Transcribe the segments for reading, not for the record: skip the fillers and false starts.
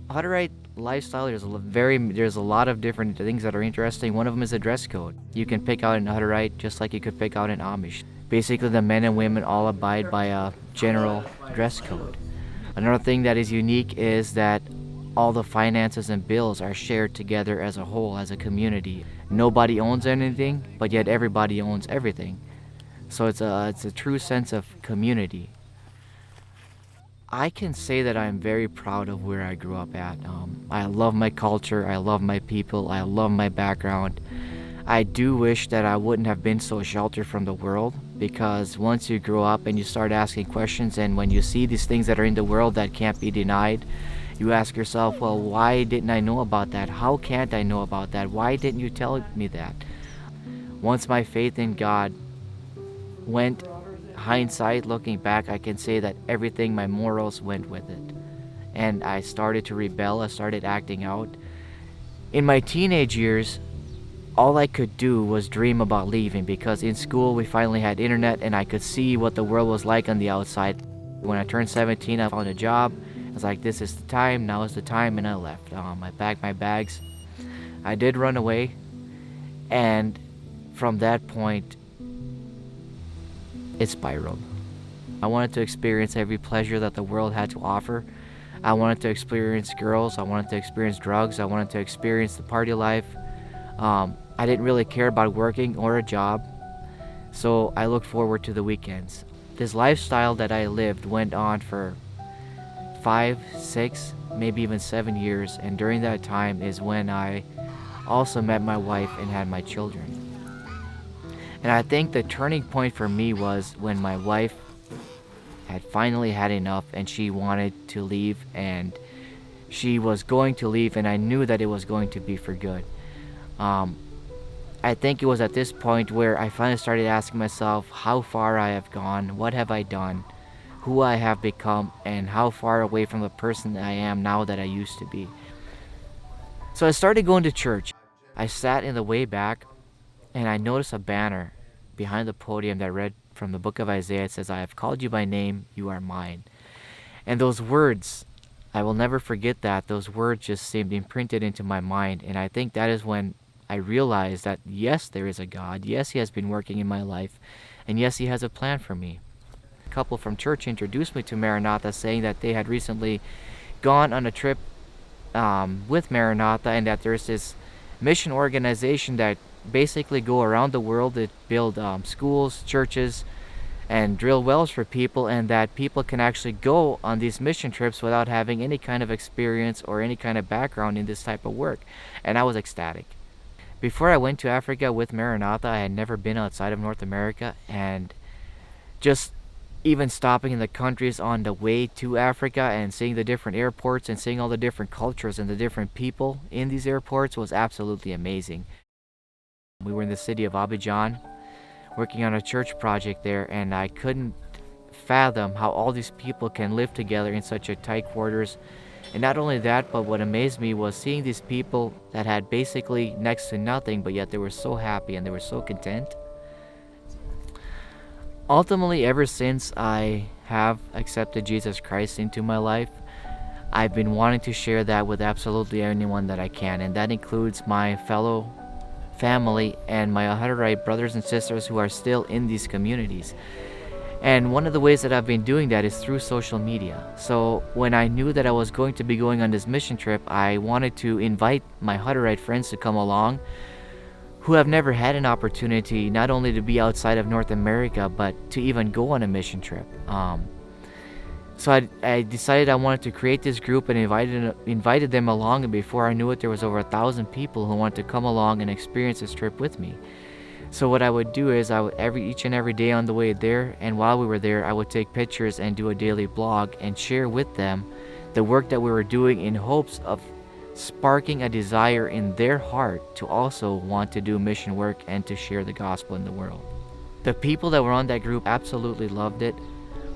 Hutterite lifestyle, there's a lot of different things that are interesting. One of them is the dress code. You can pick out an Hutterite just like you could pick out an Amish. Basically, the men and women all abide by a general dress code. Another thing that is unique is that all the finances and bills are shared together as a whole, as a community. Nobody owns anything, but yet everybody owns everything. So it's a true sense of community. I can say that I'm very proud of where I grew up at. I love my culture, I love my people, I love my background. I do wish that I wouldn't have been so sheltered from the world, because once you grow up and you start asking questions, and when you see these things that are in the world that can't be denied, you ask yourself, well, why didn't I know about that? How can't I know about that? Why didn't you tell me that? Once my faith in God went, hindsight, looking back, I can say that everything, my morals went with it. And I started to rebel, I started acting out. In my teenage years, all I could do was dream about leaving, because in school we finally had internet and I could see what the world was like on the outside. When I turned 17, I found a job. I was like, this is the time, now is the time, and I left. I packed my bags. I did run away, and from that point, it spiraled. I wanted to experience every pleasure that the world had to offer. I wanted to experience girls, I wanted to experience drugs, I wanted to experience the party life. I didn't really care about working or a job, so I looked forward to the weekends. This lifestyle that I lived went on for 5, 6, maybe even 7 years, and during that time is when I also met my wife and had my children. And I think the turning point for me was when my wife had finally had enough and she wanted to leave, and she was going to leave, and I knew that it was going to be for good. I think it was at this point where I finally started asking myself how far I have gone, what have I done, who I have become, and how far away from the person that I am now that I used to be. So I started going to church. I sat in the way back and I noticed a banner behind the podium that read from the book of Isaiah. It says, I have called you by name, you are mine. And those words, I will never forget that. Those words just seemed imprinted into my mind. And I think that is when I realized that yes, there is a God. Yes, He has been working in my life. And yes, He has a plan for me. A couple from church introduced me to Maranatha, saying that they had recently gone on a trip with Maranatha, and that there's this mission organization that basically go around the world to build schools, churches, and drill wells for people, and that people can actually go on these mission trips without having any kind of experience or any kind of background in this type of work. And I was ecstatic. Before I went to Africa with Maranatha, I had never been outside of North America, and just even stopping in the countries on the way to Africa and seeing the different airports and seeing all the different cultures and the different people in these airports was absolutely amazing. We were in the city of Abidjan working on a church project there, and I couldn't fathom how all these people can live together in such a tight quarters. And not only that, but what amazed me was seeing these people that had basically next to nothing, but yet they were so happy and they were so content. Ultimately, ever since I have accepted Jesus Christ into my life, I've been wanting to share that with absolutely anyone that I can, and that includes my fellow family and my Hutterite brothers and sisters who are still in these communities. And one of the ways that I've been doing that is through social media. So when I knew that I was going to be going on this mission trip, I wanted to invite my Hutterite friends to come along who have never had an opportunity not only to be outside of North America, but to even go on a mission trip. So I decided I wanted to create this group and invited them along, and before I knew it, there was over 1,000 people who wanted to come along and experience this trip with me. So what I would do is I would each and every day on the way there, and while we were there, I would take pictures and do a daily blog and share with them the work that we were doing, in hopes of sparking a desire in their heart to also want to do mission work and to share the gospel in the world. The people that were on that group absolutely loved it.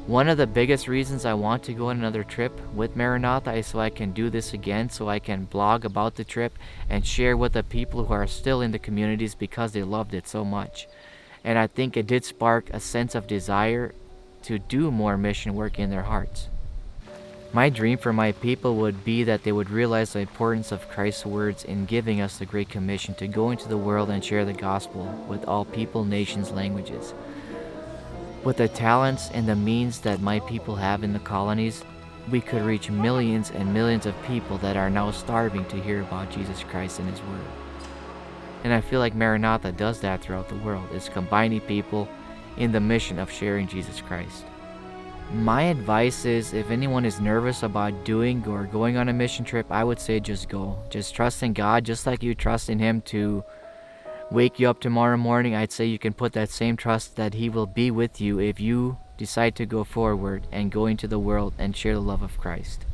One of the biggest reasons I want to go on another trip with Maranatha is so I can do this again, so I can blog about the trip and share with the people who are still in the communities because they loved it so much. And I think it did spark a sense of desire to do more mission work in their hearts. My dream for my people would be that they would realize the importance of Christ's words in giving us the Great Commission to go into the world and share the gospel with all people, nations, languages. With the talents and the means that my people have in the colonies, we could reach millions and millions of people that are now starving to hear about Jesus Christ and His Word. And I feel like Maranatha does that throughout the world. It's combining people in the mission of sharing Jesus Christ. My advice is, if anyone is nervous about doing or going on a mission trip, I would say just go. Just trust in God, just like you trust in Him to wake you up tomorrow morning. I'd say you can put that same trust that He will be with you if you decide to go forward and go into the world and share the love of Christ.